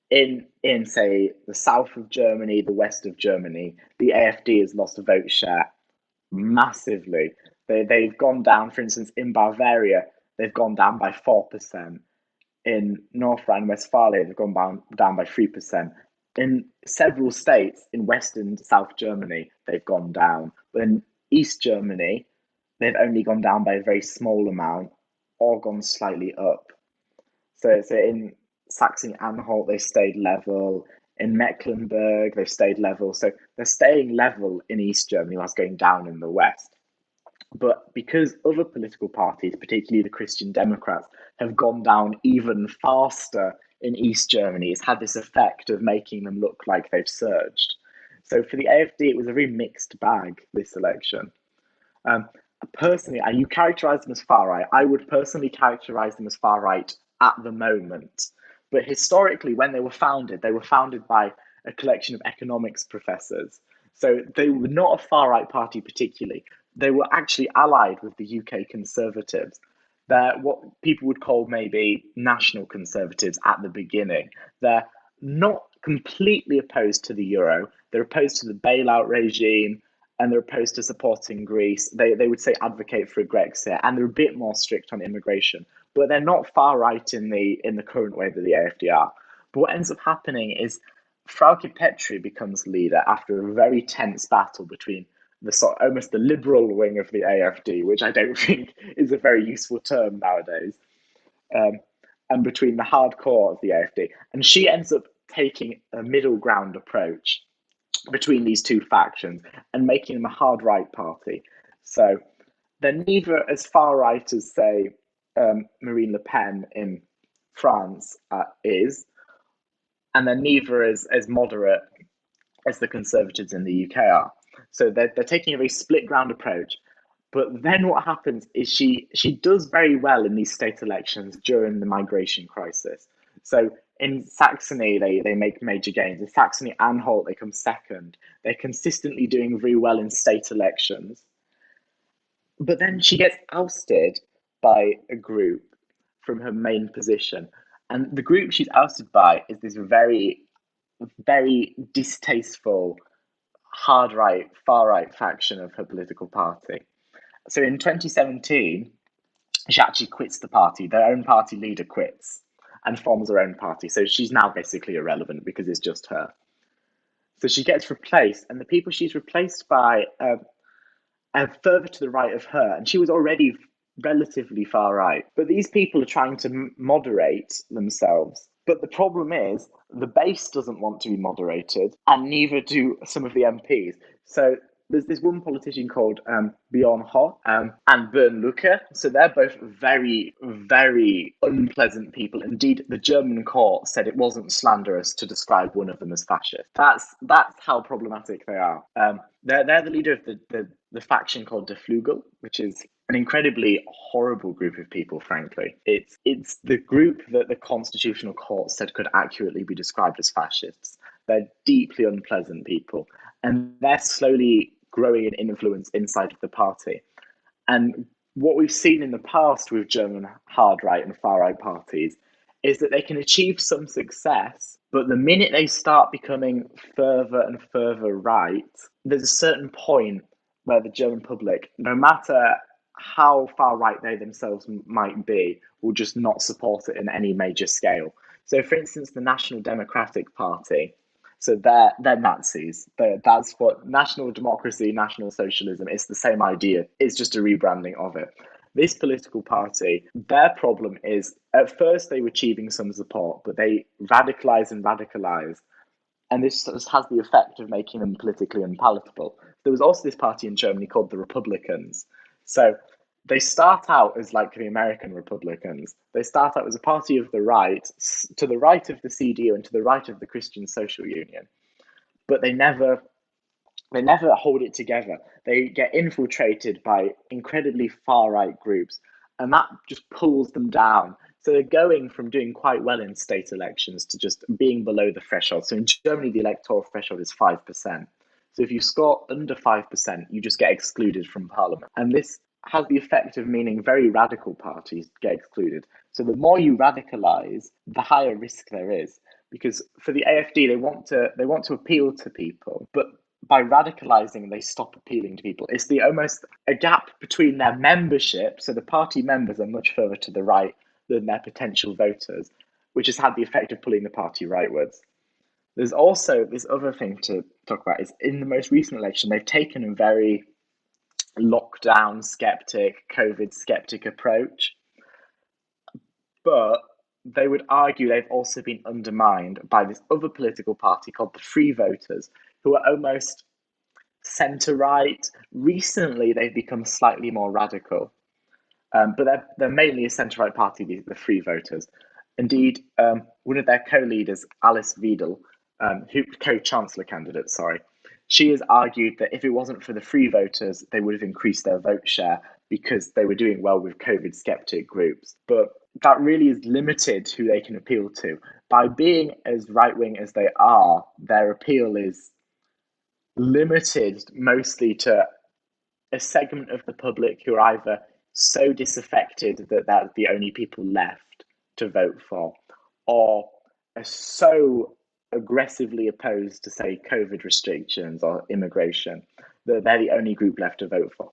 Speaker 3: in say, the south of Germany, the west of Germany, the AfD has lost a vote share massively. They've gone down, for instance, in Bavaria, they've gone down by 4%. In North Rhine-Westphalia, they've gone down by 3%. in several states in West and South Germany, they've gone down. But in East Germany, they've only gone down by a very small amount or gone slightly up. So in Saxony-Anhalt, they stayed level. In Mecklenburg, they've stayed level. So they're staying level in East Germany whilst going down in the West. But because other political parties, particularly the Christian Democrats, have gone down even faster in East Germany, it's had this effect of making them look like they've surged. So for the AfD, it was a very mixed bag, this election. Personally, and you characterize them as far right, I would personally characterize them as far right at the moment. But historically, when they were founded by a collection of economics professors. So they were not a far right party particularly. They were actually allied with the UK Conservatives. They're what people would call maybe national conservatives at the beginning. They're not completely opposed to the euro. They're opposed to the bailout regime and they're opposed to supporting Greece. They would say advocate for Brexit, and they're a bit more strict on immigration. But they're not far right in the current way that the AfD are. But what ends up happening is Frauke Petry becomes leader after a very tense battle between the sort almost the liberal wing of the AfD, which I don't think is a very useful term nowadays, and between the hardcore of the AfD. And she ends up taking a middle ground approach between these two factions and making them a hard right party. So they're neither as far right as, say, Marine Le Pen in France is, and they're neither as moderate as the Conservatives in the UK are. So they're taking a very split ground approach. But then what happens is she does very well in these state elections during the migration crisis. So in Saxony, they make major gains. In Saxony-Anhalt, they come second. They're consistently doing very well in state elections. But then she gets ousted by a group from her main position. And the group she's ousted by is this very, very distasteful, hard right, far right faction of her political party. So in 2017, she actually quits the party. Their own party leader quits and forms her own party. So she's now basically irrelevant because it's just her. So she gets replaced, and the people she's replaced by are further to the right of her, and she was already relatively far right. But these people are trying to moderate themselves. But the problem is the base doesn't want to be moderated, and neither do some of the MPs. So there's this one politician called Bjorn Ho and Bernd Lucke. So they're both very, very unpleasant people. Indeed, the German court said it wasn't slanderous to describe one of them as fascist. That's how problematic they are. They're the leader of the faction called Der Flügel, which is an incredibly horrible group of people, frankly. It's the group that the Constitutional Court said could accurately be described as fascists. They're deeply unpleasant people, and they're slowly growing in influence inside of the party. And what we've seen in the past with German hard right and far right parties is that they can achieve some success, but the minute they start becoming further and further right, there's a certain point where the German public, no matter how far right they themselves might be, will just not support it in any major scale. So, for instance, the National Democratic Party, so they're Nazis. That's what national democracy, national socialism, it's the same idea. It's just a rebranding of it. This political party, their problem is at first they were achieving some support, but they radicalize. And this has the effect of making them politically unpalatable. There was also this party in Germany called the Republicans. So they start out as like the American Republicans. They start out as a party of the right, to the right of the CDU and to the right of the Christian Social Union. But they never hold it together. They get infiltrated by incredibly far-right groups, and that just pulls them down. So they're going from doing quite well in state elections to just being below the threshold. So in Germany, the electoral threshold is 5%. So if you score under 5%, you just get excluded from parliament. And this has the effect of meaning very radical parties get excluded. So the more you radicalize, the higher risk there is. Because for the AfD, they want to appeal to people, but by radicalizing, they stop appealing to people. It's almost a gap between their membership. So the party members are much further to the right than their potential voters, which has had the effect of pulling the party rightwards. There's also this other thing to talk about is in the most recent election, they've taken a very lockdown skeptic, COVID skeptic approach, but they would argue they've also been undermined by this other political party called the Free Voters, who are almost centre right. Recently, they've become slightly more radical, but they're mainly a centre right party, the Free Voters. Indeed, one of their co-leaders, Alice Weidel, who co-chancellor candidate, sorry, she has argued that if it wasn't for the Free Voters, they would have increased their vote share because they were doing well with COVID skeptic groups. But that really is limited who they can appeal to. By being as right-wing as they are, their appeal is limited mostly to a segment of the public who are either so disaffected that they're the only people left to vote for, or are so aggressively opposed to, say, COVID restrictions or immigration that they're the only group left to vote for.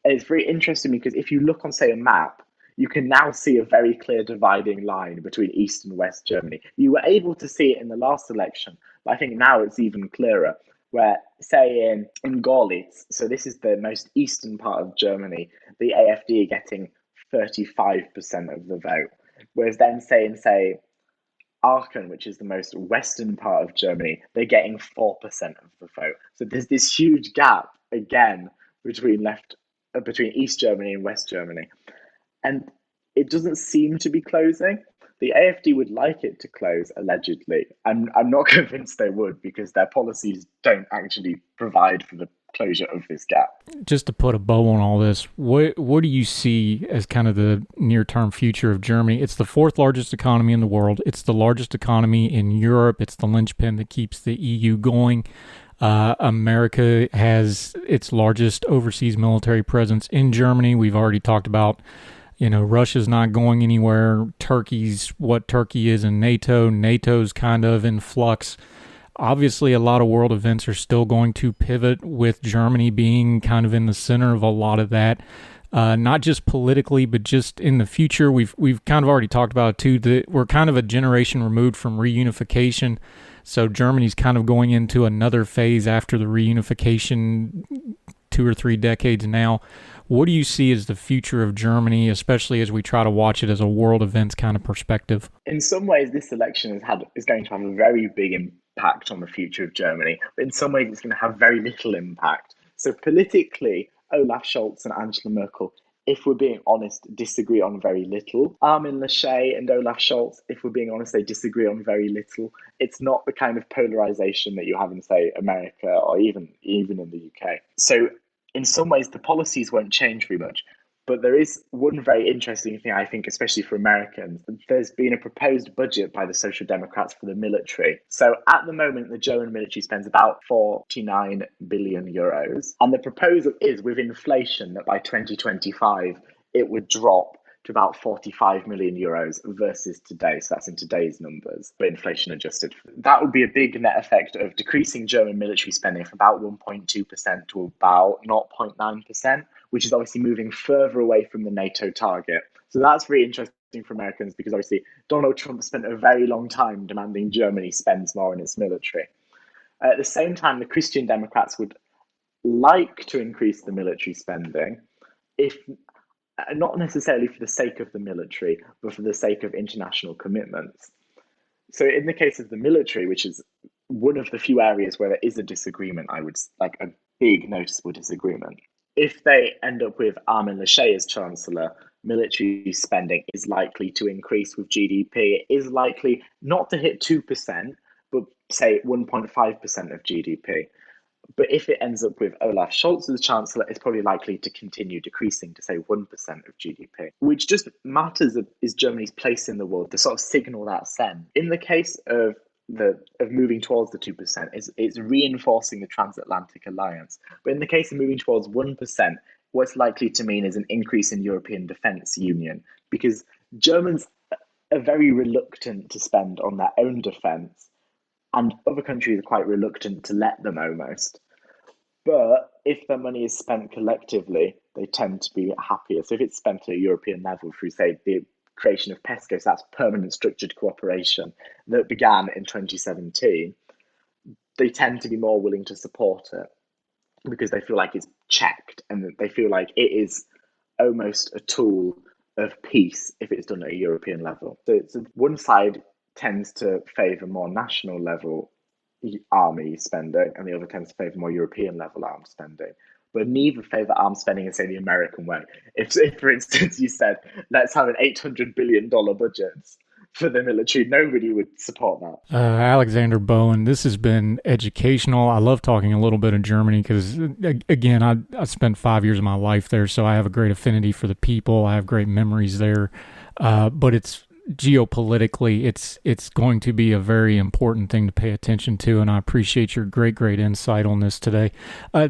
Speaker 3: And it's very interesting because if you look on, say, a map, you can now see a very clear dividing line between East and West Germany. You were able to see it in the last election, but I think now it's even clearer where, say, in Görlitz, so this is the most eastern part of Germany, the AfD are getting 35% of the vote. Whereas then, say, Aachen, which is the most western part of Germany, they're getting 4% of the vote. So there's this huge gap, again, between East Germany and West Germany. And it doesn't seem to be closing. The AfD would like it to close, allegedly. I'm not convinced they would because their policies don't actually provide for the closure of this gap.
Speaker 2: Just to put a bow on all this, what do you see as kind of the near-term future of Germany? It's the fourth largest economy in the world. It's the largest economy in Europe. It's the linchpin that keeps the EU going. America has its largest overseas military presence in Germany. We've already talked about, Russia's not going anywhere. Turkey's what Turkey is in NATO. NATO's kind of in flux. Obviously, a lot of world events are still going to pivot with Germany being kind of in the center of a lot of that. Not just politically, but just in the future. We've kind of already talked about it too, that we're kind of a generation removed from reunification. So Germany's kind of going into another phase after the reunification 2 or 3 decades now. What do you see as the future of Germany, especially as we try to watch it as a world events kind of perspective?
Speaker 3: In some ways, this election is going to have a very big impact on the future of Germany, but in some ways, it's going to have very little impact. So politically, Olaf Scholz and Angela Merkel, if we're being honest, disagree on very little. Armin Laschet and Olaf Scholz, if we're being honest, they disagree on very little. It's not the kind of polarization that you have in, say, America or even in the UK. So in some ways, the policies won't change very much. But there is one very interesting thing, I think, especially for Americans. There's been a proposed budget by the Social Democrats for the military. So at the moment, the German military spends about 49 billion euros. And the proposal is with inflation that by 2025, it would drop to about 45 million euros versus today. So that's in today's numbers, but inflation adjusted. That would be a big net effect of decreasing German military spending from about 1.2% to about 0.9%, which is obviously moving further away from the NATO target. So that's very interesting for Americans because obviously Donald Trump spent a very long time demanding Germany spends more in its military. At the same time, the Christian Democrats would like to increase the military spending, if not necessarily for the sake of the military, but for the sake of international commitments. So in the case of the military, which is one of the few areas where there is a disagreement, I would like a big noticeable disagreement. If they end up with Armin Laschet as Chancellor, military spending is likely to increase with GDP. It is likely not to hit 2%, but say 1.5% of GDP. But if it ends up with Olaf Scholz as Chancellor, it's probably likely to continue decreasing to, say, 1% of GDP, which just matters is Germany's place in the world, the sort of signal that sends. In the case of moving towards the 2%, it's reinforcing the transatlantic alliance. But in the case of moving towards 1%, what's likely to mean is an increase in European defence union, because Germans are very reluctant to spend on their own defence, and other countries are quite reluctant to let them almost. But if the money is spent collectively, they tend to be happier. So if it's spent at a European level through, say, the creation of PESCO, so that's permanent structured cooperation, that began in 2017, they tend to be more willing to support it because they feel like it's checked and that they feel like it is almost a tool of peace if it's done at a European level. So one side tends to favour more national level army spending, and the other tends to favour more European level arms spending. But neither favour arms spending in, say, the American way. If, for instance, you said, let's have an $800 billion budget for the military, nobody would support that.
Speaker 2: Alexander Bowen, this has been educational. I love talking a little bit of Germany because, again, I spent 5 years of my life there, so I have a great affinity for the people. I have great memories there. But it's geopolitically, it's going to be a very important thing to pay attention to, and I appreciate your great insight on this today.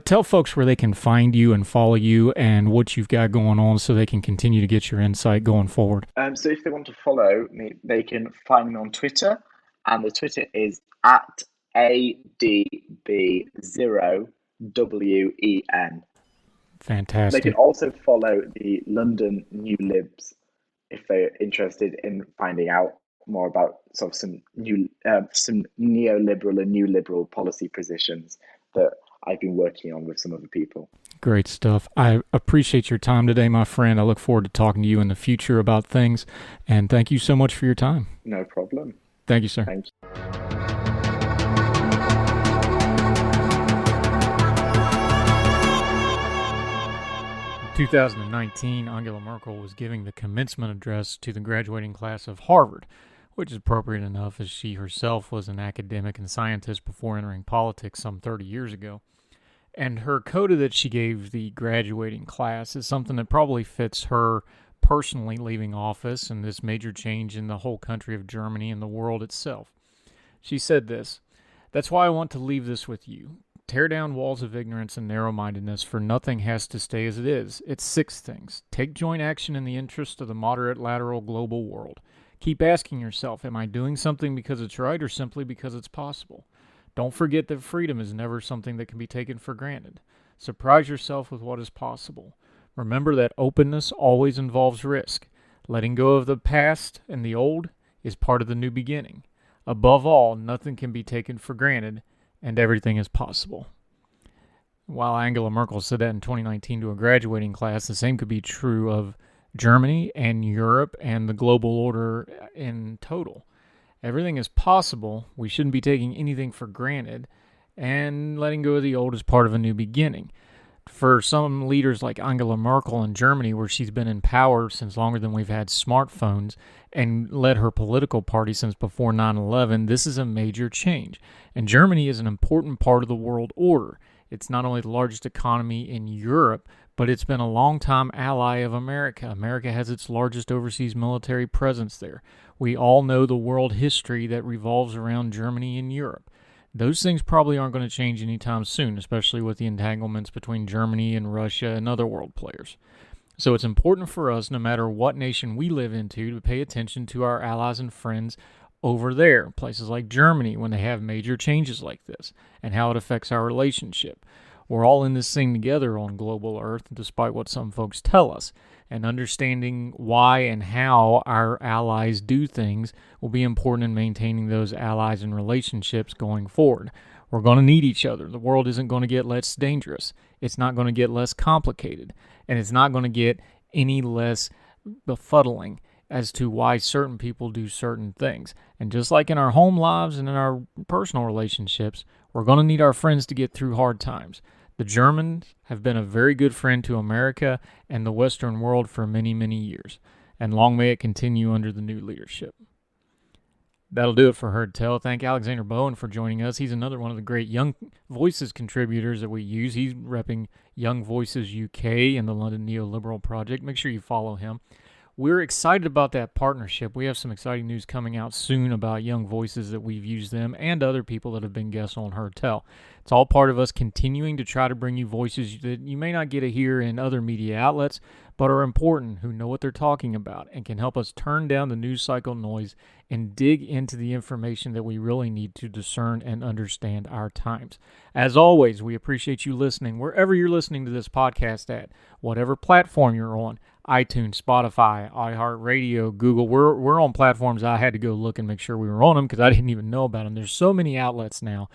Speaker 2: Tell folks where they can find you and follow you and what you've got going on so they can continue to get your insight going forward.
Speaker 3: So if they want to follow me, they can find me on Twitter, and the Twitter is at ADB0WEN.
Speaker 2: Fantastic.
Speaker 3: They can also follow the London New Libs if they're interested in finding out more about sort of some neoliberal and new liberal policy positions that I've been working on with some other people.
Speaker 2: Great stuff. I appreciate your time today, my friend. I look forward to talking to you in the future about things, and thank you so much for your time.
Speaker 3: No problem.
Speaker 2: Thank you, sir.
Speaker 3: Thank you.
Speaker 2: 2019, Angela Merkel was giving the commencement address to the graduating class of Harvard, which is appropriate enough as she herself was an academic and scientist before entering politics some 30 years ago. And her coda that she gave the graduating class is something that probably fits her personally leaving office and this major change in the whole country of Germany and the world itself. She said this, "That's why I want to leave this with you. Tear down walls of ignorance and narrow-mindedness, for nothing has to stay as it is. It's 6 things. Take joint action in the interest of the moderate, lateral, global world. Keep asking yourself, am I doing something because it's right or simply because it's possible? Don't forget that freedom is never something that can be taken for granted. Surprise yourself with what is possible. Remember that openness always involves risk. Letting go of the past and the old is part of the new beginning. Above all, nothing can be taken for granted, and everything is possible." While Angela Merkel said that in 2019 to a graduating class, the same could be true of Germany and Europe and the global order in total. Everything is possible. We shouldn't be taking anything for granted, and letting go of the old is part of a new beginning. For some leaders like Angela Merkel in Germany, where she's been in power since longer than we've had smartphones and led her political party since before 9/11, this is a major change. And Germany is an important part of the world order. It's not only the largest economy in Europe, but it's been a long-time ally of America. America has its largest overseas military presence there. We all know the world history that revolves around Germany and Europe. Those things probably aren't going to change anytime soon, especially with the entanglements between Germany and Russia and other world players. So it's important for us, no matter what nation we live into, to pay attention to our allies and friends over there, places like Germany, when they have major changes like this, and how it affects our relationship. We're all in this thing together on global Earth, despite what some folks tell us. And understanding why and how our allies do things will be important in maintaining those allies and relationships going forward. We're going to need each other. The world isn't going to get less dangerous. It's not going to get less complicated. And it's not going to get any less befuddling as to why certain people do certain things. And just like in our home lives and in our personal relationships, we're going to need our friends to get through hard times. The Germans have been a very good friend to America and the Western world for many, many years, and long may it continue under the new leadership. That'll do it for Heard Tell. Thank Alexander Bowen for joining us. He's another one of the great Young Voices contributors that we use. He's repping Young Voices UK and the London Neoliberal Project. Make sure you follow him. We're excited about that partnership. We have some exciting news coming out soon about Young Voices that we've used them and other people that have been guests on Heard Tell. It's all part of us continuing to try to bring you voices that you may not get to hear in other media outlets, but are important, who know what they're talking about, and can help us turn down the news cycle noise and dig into the information that we really need to discern and understand our times. As always, we appreciate you listening wherever you're listening to this podcast at, whatever platform you're on. iTunes, Spotify, iHeartRadio, Google. We're on platforms I had to go look and make sure we were on them because I didn't even know about them. There's so many outlets now.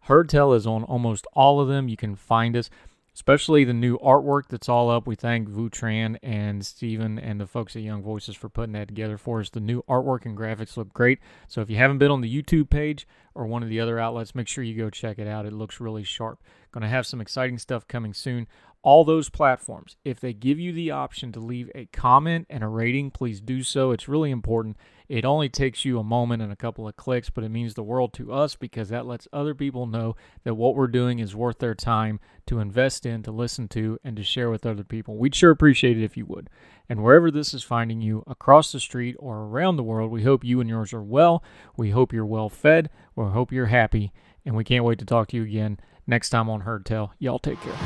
Speaker 2: Heard Tell is on almost all of them. You can find us, especially the new artwork that's all up. We thank Vu Tran and Steven and the folks at Young Voices for putting that together for us. The new artwork and graphics look great. So if you haven't been on the YouTube page or one of the other outlets, make sure you go check it out. It looks really sharp. Going to have some exciting stuff coming soon. All those platforms, if they give you the option to leave a comment and a rating, please do so. It's really important. It only takes you a moment and a couple of clicks, but it means the world to us because that lets other people know that what we're doing is worth their time to invest in, to listen to, and to share with other people. We'd sure appreciate it if you would. And wherever this is finding you, across the street or around the world, we hope you and yours are well. We hope you're well fed. We hope you're happy. And we can't wait to talk to you again next time on Heard Tell. Y'all take care.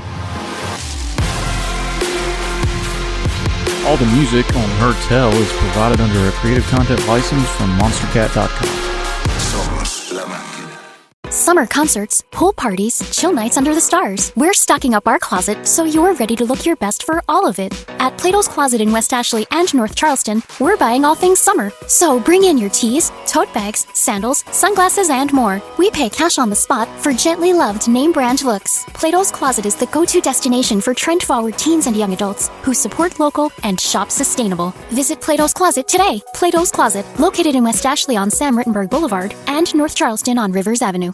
Speaker 2: All the music on Heard Tell is provided under a Creative Content license from monstercat.com.
Speaker 4: Summer concerts, pool parties, chill nights under the stars. We're stocking up our closet so you're ready to look your best for all of it. At Plato's Closet in West Ashley and North Charleston, we're buying all things summer. So bring in your tees, tote bags, sandals, sunglasses, and more. We pay cash on the spot for gently loved name brand looks. Plato's Closet is the go-to destination for trend-forward teens and young adults who support local and shop sustainable. Visit Plato's Closet today. Plato's Closet, located in West Ashley on Sam Rittenberg Boulevard and North Charleston on Rivers Avenue.